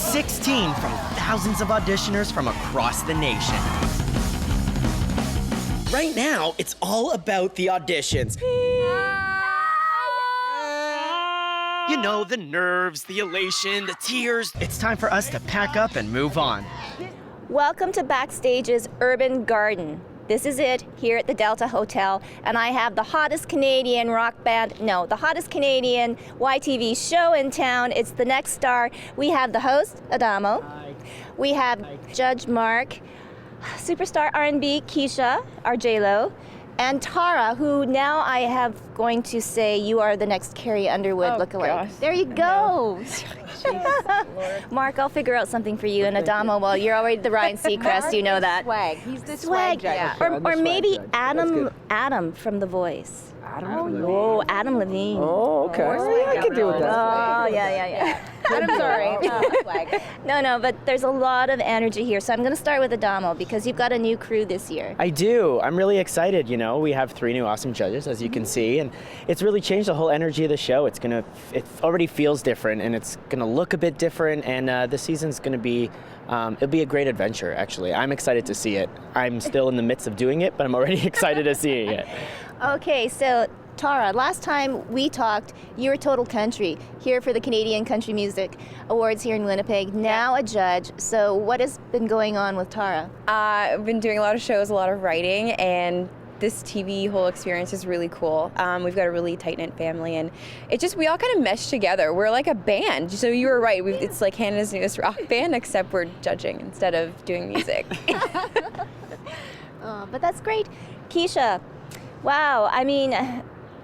16 from thousands of auditioners from across the nation. Right now, it's all about the auditions. You know, the nerves, the elation, the tears. It's time for us to pack up and move on. Welcome to Backstage's Urban Garden. This is it here at the Delta Hotel, and I have the hottest Canadian rock band, no, the hottest Canadian YTV show in town. It's The Next Star. We have the host, Adamo. Hi. We have Hi. Judge Mark, superstar R&B Keshia, our J-Lo, and Tara, who now I have going to say you are the next Carrie Underwood lookalike. Gosh. There you go. Mark, I'll figure out something for you and Adamo. Well, you're already the Ryan Seacrest, you know that. Swag. He's the swag judge. Yeah. Okay, Or maybe Adam from The Voice. Oh, Adam Levine. Oh, okay. I can deal with that. Oh, yeah. Adam's all right. No, but there's a lot of energy here. So I'm going to start with Adamo because you've got a new crew this year. I do. I'm really excited. You know, we have 3 new awesome judges, as you can see, and it's really changed the whole energy of the show. It already feels different, and it's gonna look a bit different. And the season's gonna be, it'll be a great adventure. Actually, I'm excited to see it. I'm still in the midst of doing it, but I'm already excited to see it. Okay, so Tara, last time we talked, you were total country here for the Canadian Country Music Awards here in Winnipeg. Now a judge. So what has been going on with Tara? I've been doing a lot of shows, a lot of writing, and this TV whole experience is really cool. We've got a really tight-knit family, and we all kind of mesh together. We're like a band. So you were right. It's like Canada's newest rock band, except we're judging instead of doing music. But that's great. Keshia, wow, I mean,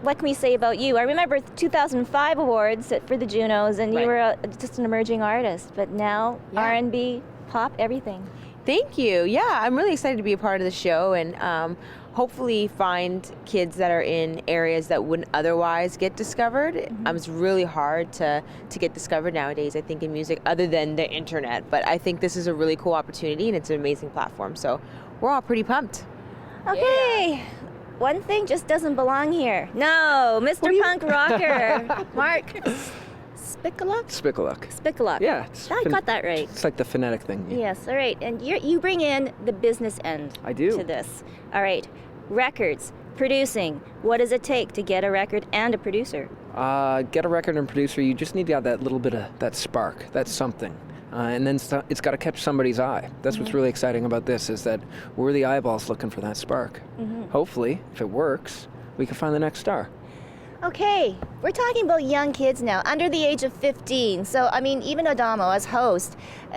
what can we say about you? I remember 2005 awards for the Junos, and you were just an emerging artist, but now R&B, pop, everything. Thank you. Yeah, I'm really excited to be a part of the show and hopefully find kids that are in areas that wouldn't otherwise get discovered. It's really hard to get discovered nowadays, I think, in music, other than the internet. But I think this is a really cool opportunity, and it's an amazing platform. So we're all pretty pumped. Okay. One thing just doesn't belong here. No, Mr. Punk Rocker, Mark Spicoluk? Spicoluk. Yeah. I got that right. It's like the phonetic thing. Yes, all right. And you bring in the business end I do. to this. All right. Records, producing. What does it take to get a record and a producer? Get a record and producer, you just need to have that little bit of that spark, that something. And then it's got to catch somebody's eye. That's what's really exciting about this, is that we're the eyeballs looking for that spark. Hopefully, if it works, we can find the next star. Okay, we're talking about young kids now, under the age of 15. So, I mean, even Adamo as host,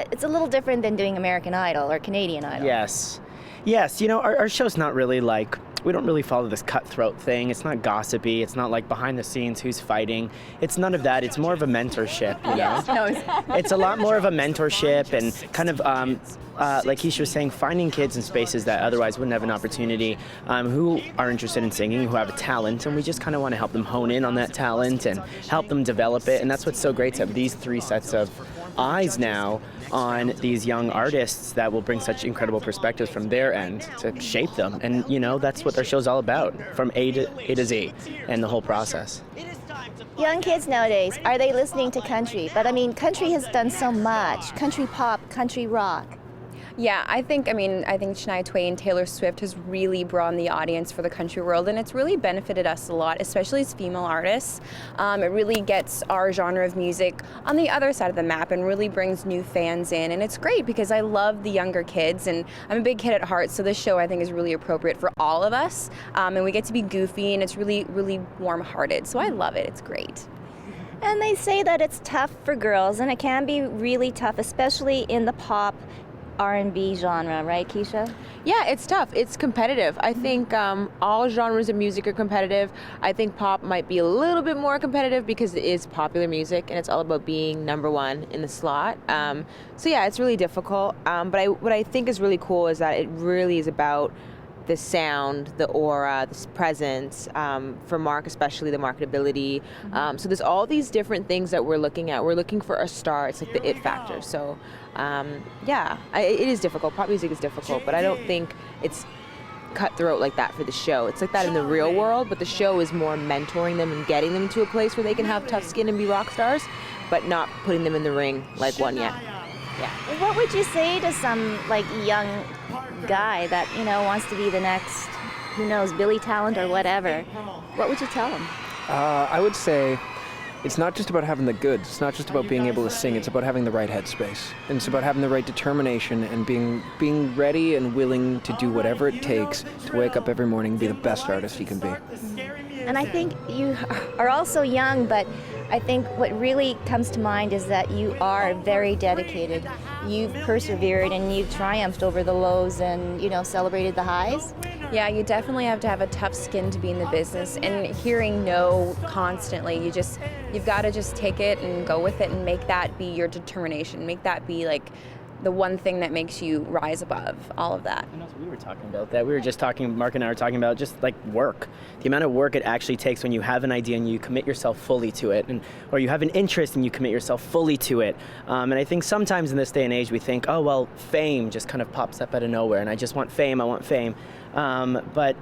it's a little different than doing American Idol or Canadian Idol. Yes, you know, our show's not really like, we don't really follow this cutthroat thing. It's not gossipy. It's not like behind the scenes who's fighting. It's none of that. It's more of a mentorship, you know? It's a lot more of a mentorship and kind of, like Keshia was saying, finding kids in spaces that otherwise wouldn't have an opportunity, who are interested in singing, who have a talent, and we just kind of want to help them hone in on that talent and help them develop it. And that's what's so great, to have these 3 sets of eyes now on these young artists that will bring such incredible perspectives from their end to shape them. And, you know, that's what our show's all about, from A to Z, and the whole process. Young kids nowadays, are they listening to country? But I mean, country has done so much. Country pop, country rock. Yeah, I think Shania Twain, Taylor Swift has really broadened the audience for the country world, and it's really benefited us a lot, especially as female artists. It really gets our genre of music on the other side of the map and really brings new fans in, and it's great because I love the younger kids, and I'm a big kid at heart, so this show I think is really appropriate for all of us, and we get to be goofy, and it's really, really warm-hearted, so I love it. It's great. And they say that it's tough for girls, and it can be really tough, especially in the pop R&B genre, right, Keshia? Yeah, it's tough. It's competitive. I think all genres of music are competitive. I think pop might be a little bit more competitive because it is popular music and it's all about being #1 in the slot. So yeah, it's really difficult. But what I think is really cool is that it really is about the sound, the aura, the presence, for Mark especially, the marketability. So there's all these different things that we're looking at. We're looking for a star. It's like the it factor. So yeah, it is difficult. Pop music is difficult, but I don't think it's cutthroat like that for the show. It's like that in the real world, but the show is more mentoring them and getting them to a place where they can have tough skin and be rock stars, but not putting them in the ring like one yet. Yeah. What would you say to some like young guy that wants to be the next, who knows, Billy Talent or whatever? What would you tell him? I would say it's not just about having the goods. It's not just about being able to sing. It's about having the right headspace. And it's about having the right determination and being ready and willing to do whatever it takes to wake up every morning and be the best artist you can be. And I think you are also young, but I think what really comes to mind is that you are very dedicated. You've persevered and you've triumphed over the lows and, celebrated the highs. Yeah, you definitely have to have a tough skin to be in the business, and hearing no constantly, you've got to just take it and go with it and make that be your determination. Make that be like the one thing that makes you rise above all of that. And also we were talking about that. We were just talking, Mark and I were talking about just like work. The amount of work it actually takes when you have an idea and you commit yourself fully to it, or you have an interest and you commit yourself fully to it. And I think sometimes in this day and age we think, oh, well, fame just kind of pops up out of nowhere and I just want fame, I want fame. But,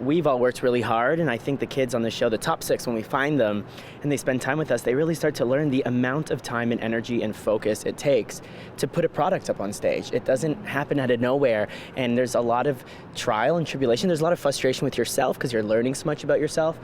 we've all worked really hard, and I think the kids on the show, the top 6, when we find them and they spend time with us, they really start to learn the amount of time and energy and focus it takes to put a product up on stage. It doesn't happen out of nowhere, and there's a lot of trial and tribulation. There's a lot of frustration with yourself because you're learning so much about yourself.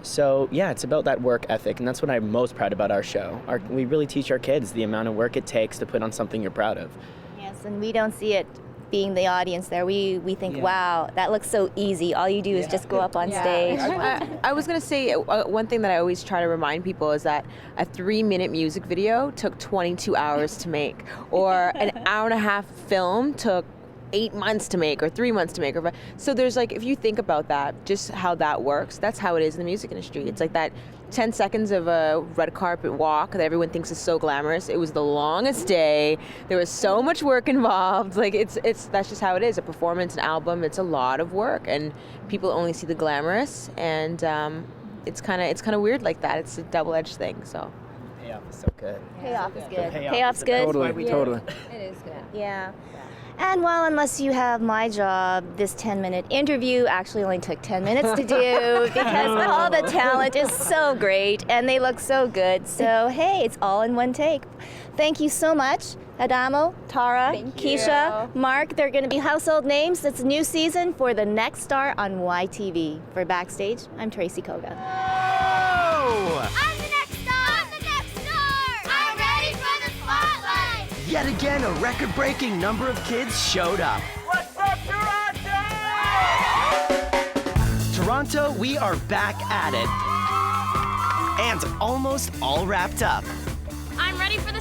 So, yeah, it's about that work ethic, and that's what I'm most proud about our show. We really teach our kids the amount of work it takes to put on something you're proud of. Yes, and we don't see it being the audience there. We think, wow, that looks so easy. All you do is just go up on stage. I was going to say, one thing that I always try to remind people is that a 3-minute music video took 22 hours to make, or an hour-and-a-half film took 8 months to make, or 3 months to make. So there's if you think about that, just how that works, that's how it is in the music industry. It's like that 10 seconds of a red carpet walk that everyone thinks is so glamorous. It was the longest day. There was so much work involved. That's just how it is. A performance, an album, it's a lot of work, and people only see the glamorous, and it's kind of weird like that. It's a double-edged thing. So Payoff is so good. Payoff is good. Payoff's good. Totally. It is good. Yeah. And unless you have my job, this 10-minute interview actually only took 10 minutes to do because all the talent is so great and they look so good. So, hey, it's all in one take. Thank you so much, Adamo, Tara, Keshia, Mark. They're going to be household names. It's a new season for The Next Star on YTV. For Backstage, I'm Tracy Koga. I'm the next star! I'm the next star! I'm ready for the spotlight! Yet again, a record-breaking number of kids showed up. What's up, Toronto? Toronto, we are back at it. And almost all wrapped up. I'm ready for the